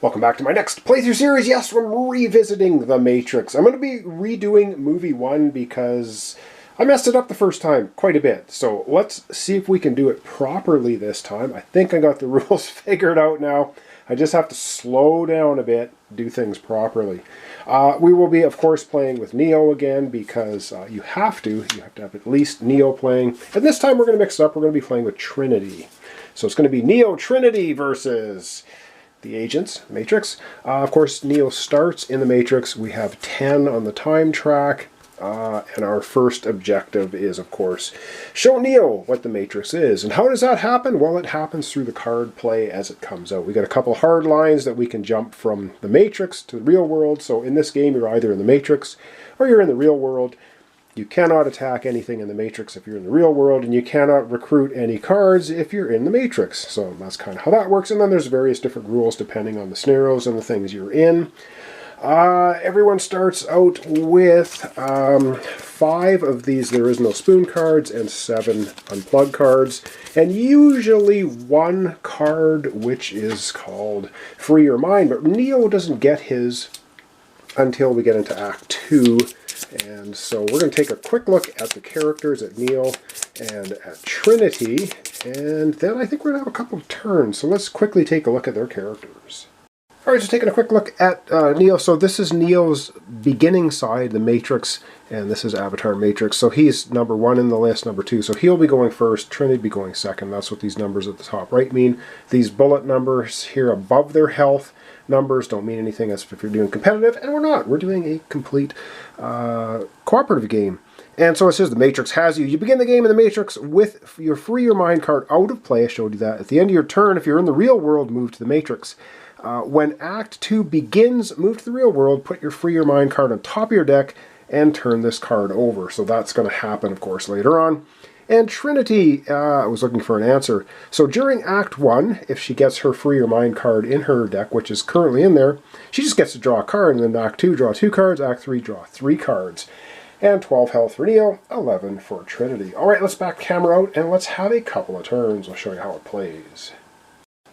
Welcome back to my next playthrough series. Yes, we're revisiting The Matrix. I'm going to be redoing movie 1 because I messed it up the first time quite a bit. So let's see if we can do it properly this time. I think I got the rules figured out now. I just have to slow down a bit, do things properly. We will be, of course, playing with Neo again because you have to have at least Neo playing. And this time we're going to mix it up. We're going to be playing with Trinity. So it's going to be Neo Trinity versus the agents, Matrix. Of course, Neo starts in the Matrix. We have 10 on the time track. And our first objective is, of course, show Neo what the Matrix is. And how does that happen? Well, it happens through the card play as it comes out. We got a couple hard lines that we can jump from the Matrix to the real world. So in this game, you're either in the Matrix or you're in the real world. You cannot attack anything in the Matrix if you're in the real world, and you cannot recruit any cards if you're in the Matrix. So that's kind of how that works. And then there's various different rules depending on the scenarios and the things you're in. Everyone starts out with 5 of these There Is No Spoon cards and 7 Unplug cards. And usually 1 card which is called Free Your Mind. But Neo doesn't get his until we get into Act 2. And so we're going to take a quick look at the characters, at Neo and at Trinity, and then I think we're going to have a couple of turns. So let's quickly take a look at their characters. Alright, so taking a quick look at Neo. So this is Neo's beginning side, the Matrix, and this is Avatar Matrix. So he's number 1 in the list, number 2. So he'll be going first, Trinity be going second. That's what these numbers at the top right mean. These bullet numbers here above their health numbers don't mean anything as if you're doing competitive, and we're not. We're doing a complete cooperative game. And so it says the Matrix has you. You begin the game in the Matrix with your Free Your Mind card out of play. I showed you that. At the end of your turn, if you're in the real world, move to the Matrix. When Act 2 begins, move to the real world, put your Free Your Mind card on top of your deck, and turn this card over. So that's going to happen, of course, later on. And Trinity, I was looking for an answer. So during Act 1, if she gets her Free Your Mind card in her deck, which is currently in there, she just gets to draw a card. And then Act 2, draw 2 cards. Act 3, draw 3 cards. And 12 health for Neo, 11 for Trinity. All right, let's back camera out and let's have a couple of turns. I'll show you how it plays.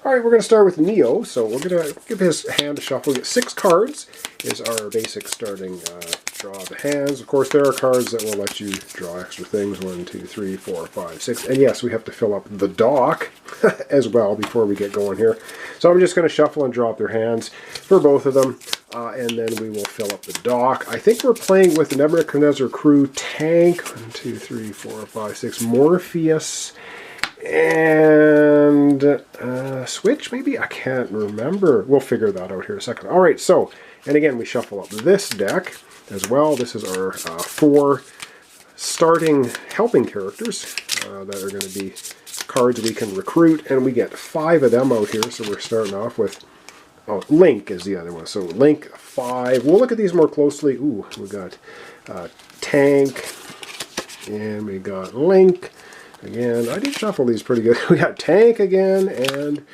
All right, we're going to start with Neo. So we're going to give his hand a shuffle. We get 6 cards is our basic starting draw of the hands. Of course, there are cards that will let you draw extra things. 1, 2, 3, 4, 5, 6. And yes, we have to fill up the dock as well before we get going here. So I'm just going to shuffle and draw up their hands for both of them. And then we will fill up the dock. I think we're playing with the Nebuchadnezzar crew tank. 1, 2, 3, 4, 5, 6. Morpheus. And Switch, maybe? I can't remember. We'll figure that out here in a second. All right, so, and again, we shuffle up this deck as well. This is our 4 starting helping characters that are going to be cards we can recruit, and we get 5 of them out here. So we're starting off with, Link is the other one. So Link, 5. We'll look at these more closely. Ooh, we got Tank, and we got Link. Again, I did shuffle these pretty good. We got Tank again and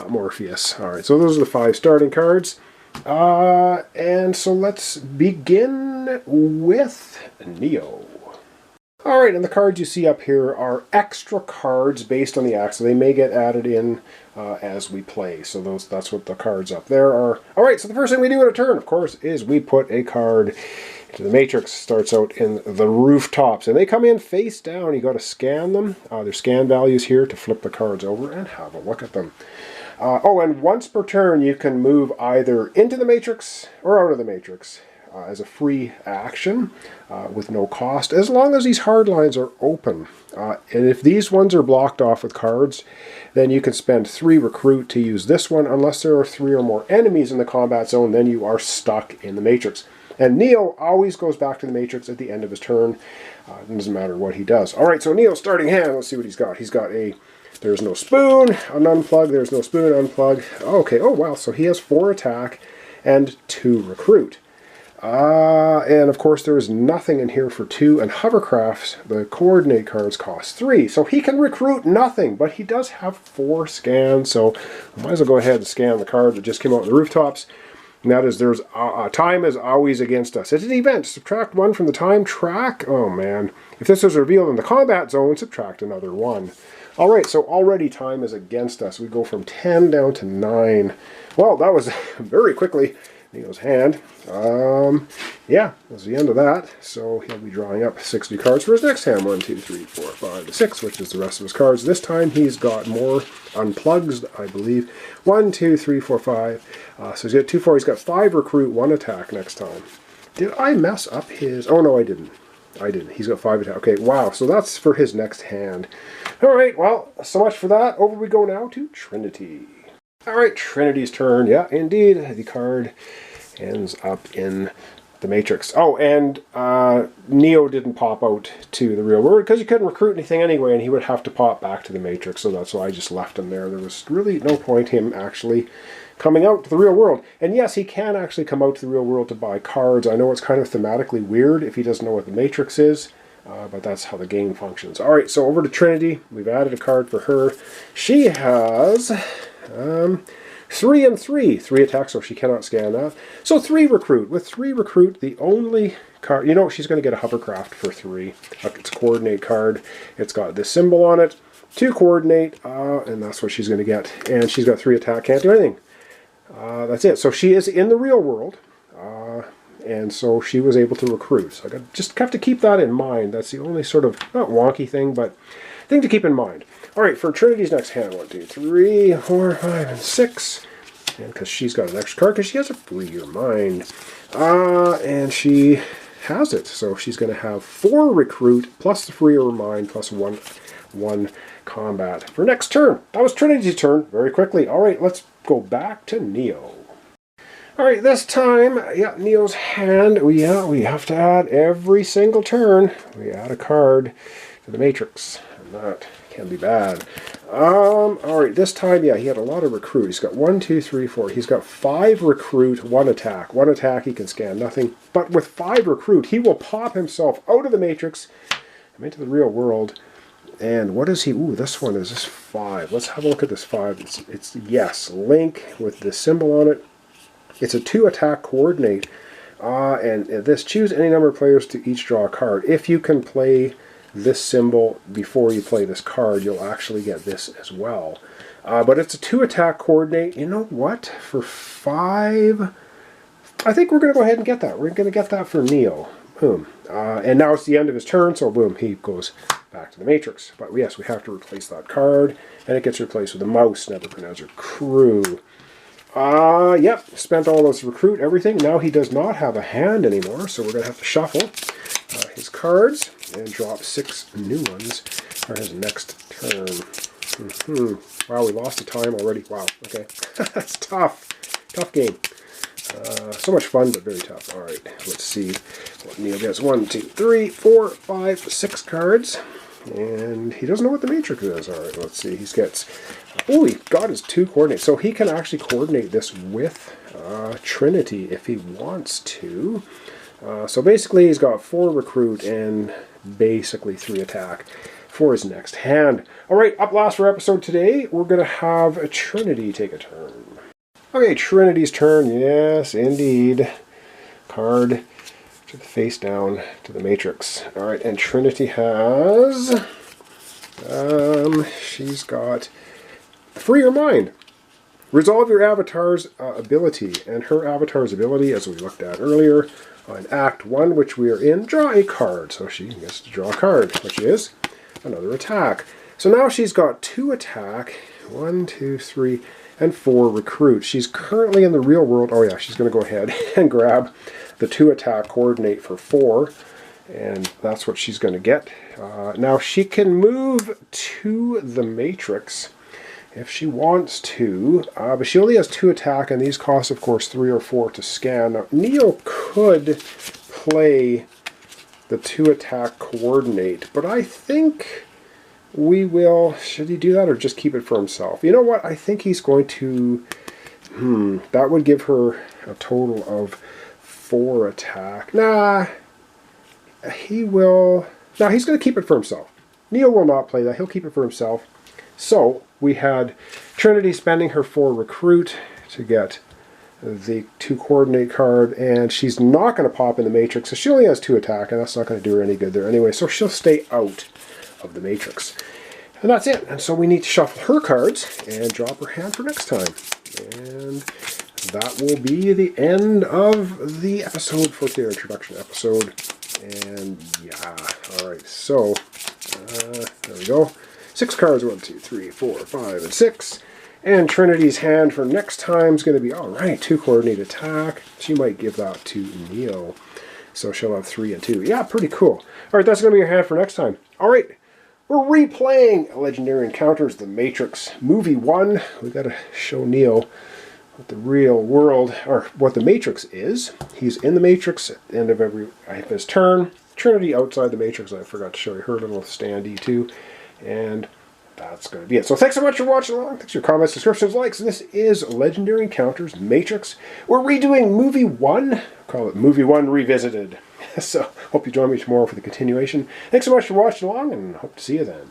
Morpheus. All right, so those are the 5 starting cards. And so let's begin with Neo. All right, and the cards you see up here are extra cards based on the act, so they may get added in as we play. So that's what the cards up there are. All right, so the first thing we do in a turn, of course, is we put a card into the Matrix. Starts out in the rooftops, and they come in face down. You got to scan them. There's scan values here to flip the cards over and have a look at them. And once per turn, you can move either into the Matrix or out of the Matrix as a free action with no cost, as long as these hard lines are open. And if these ones are blocked off with cards, then you can spend 3 recruit to use this one. Unless there are 3 or more enemies in the combat zone, then you are stuck in the Matrix. And Neo always goes back to the Matrix at the end of his turn. It doesn't matter what he does. All right, so Neo's starting hand. Let's see what he's got. He's got a There's No Spoon, an Unplug. There's No Spoon, Unplug. Okay, oh wow, so he has 4 attack and 2 recruit. And of course there is nothing in here for 2, and hovercrafts, the coordinate cards, cost 3. So he can recruit nothing, but he does have 4 scans, so we might as well go ahead and scan the cards that just came out on the rooftops. And that is, there's time is always against us. It's an event. Subtract 1 from the time track. Oh man. If this is revealed in the combat zone, subtract another 1. Alright, so already time is against us. We go from 10 down to 9. Well, that was very quickly Neo's hand. Yeah, that's the end of that. So he'll be drawing up 60 cards for his next hand. 1, 2, 3, 4, 5, 6, which is the rest of his cards. This time he's got more unplugs, I believe. 1, 2, 3, 4, 5. So he's got 2, 4. He's got 5 recruit, 1 attack next time. Did I mess up his... Oh, no, I didn't. I didn't. He's got 5 attack. Okay, wow. So that's for his next hand. All right, well, so much for that. Over we go now to Trinity. All right, Trinity's turn. Yeah, indeed. The card ends up in the Matrix. Oh, and Neo didn't pop out to the real world because he couldn't recruit anything anyway, and he would have to pop back to the Matrix, so that's why I just left him there. There was really no point him actually coming out to the real world. And yes, he can actually come out to the real world to buy cards. I know it's kind of thematically weird if he doesn't know what the Matrix is, but that's how the game functions. All right, so over to Trinity. We've added a card for her. She has 3 and 3. 3 attacks, so she cannot scan that. So 3 recruit. With 3 recruit, the only card... You know, she's going to get a hovercraft for 3. It's a coordinate card. It's got this symbol on it. 2 coordinate, and that's what she's going to get. And she's got 3 attack. Can't do anything. That's it. So she is in the real world. And so she was able to recruit. So I just have to keep that in mind. That's the only sort of, not wonky thing, but thing to keep in mind. All right, for Trinity's next hand, 1, 2, 3, 4, 5, and 6. And because she's got an extra card, because she has a free your mind. And she has it. So she's going to have 4 recruit, plus the free your mind, plus 1 combat for next turn. That was Trinity's turn, very quickly. All right, let's go back to Neo. All right, this time, yeah, Neo's hand, we have to add every single turn. We add a card to the Matrix, and that can be bad. All right, this time, yeah, he had a lot of recruit. He's got 1, 2, 3, 4. He's got 5 recruit, 1 attack. 1 attack, he can scan nothing. But with 5 recruit, he will pop himself out of the Matrix and into the real world. And what is he? Ooh, this one is this 5. Let's have a look at this 5. It's yes, Link with the symbol on it. It's a 2 attack coordinate. And this, choose any number of players to each draw a card. If you can play this symbol before you play this card, you'll actually get this as well. But it's a 2 attack coordinate. You know what? For 5, I think we're going to go ahead and get that. We're going to get that for Neo. Boom. And now it's the end of his turn, so boom, he goes back to the Matrix. But yes, we have to replace that card, and it gets replaced with a mouse, Nebuchadnezzar Crew. Yep, spent all those recruit, everything. Now he does not have a hand anymore, so we're going to have to shuffle his cards and drop 6 new ones for his next turn. Wow, we lost the time already. Wow, okay. That's tough. Tough game. So much fun, but very tough. All right, let's see what Neo gets. 1, 2, 3, 4, 5, 6 cards. And he doesn't know what the Matrix is. All right, let's see. He gets... Oh, he got his 2 coordinates. So he can actually coordinate this with Trinity if he wants to. So basically, he's got 4 recruit and basically 3 attack for his next hand. All right, up last for episode today, we're going to have Trinity take a turn. Okay, Trinity's turn. Yes, indeed. Card to the face down to the Matrix. All right, and Trinity has... she's got Free Your Mind. Resolve your avatar's ability. And her avatar's ability, as we looked at earlier, on Act 1, which we are in, draw a card. So she gets to draw a card, which is another attack. So now she's got 2 attack, 1, 2, 3, and 4 recruit. She's currently in the real world. Oh yeah, she's going to go ahead and grab the 2 attack coordinate for 4. And that's what she's going to get. Now she can move to the Matrix if she wants to, but she only has 2 attack, and these cost, of course, 3 or 4 to scan. Now, Neo could play the 2 attack coordinate, but I think we will... Should he do that or just keep it for himself? You know what? I think he's going to... that would give her a total of 4 attack. Nah, he will... No, he's going to keep it for himself. Neo will not play that. He'll keep it for himself. So we had Trinity spending her 4 recruit to get the 2 coordinate card, and she's not going to pop in the matrix, so she only has 2 attack, and that's not going to do her any good there anyway, so she'll stay out of the matrix. And that's it. And so we need to shuffle her cards and drop her hand for next time. And that will be the end of the episode for their introduction episode. And yeah, alright, so there we go. 6 cards, 1, 2, 3, 4, 5, and 6. And Trinity's hand for next time is going to be, alright, 2 coordinate attack. She might give that to Neo. So she'll have 3 and 2. Yeah, pretty cool. Alright, that's going to be your hand for next time. Alright. We're replaying Legendary Encounters, The Matrix Movie 1. We got to show Neo what the real world, or what the Matrix is. He's in the Matrix at the end of his turn. Trinity outside the Matrix. I forgot to show you her little standee too. And that's going to be it. So thanks so much for watching along. Thanks for your comments, subscriptions, likes. This is Legendary Encounters, The Matrix. We're redoing Movie 1. Call it Movie 1 Revisited. So, hope you join me tomorrow for the continuation. Thanks so much for watching along, and hope to see you then.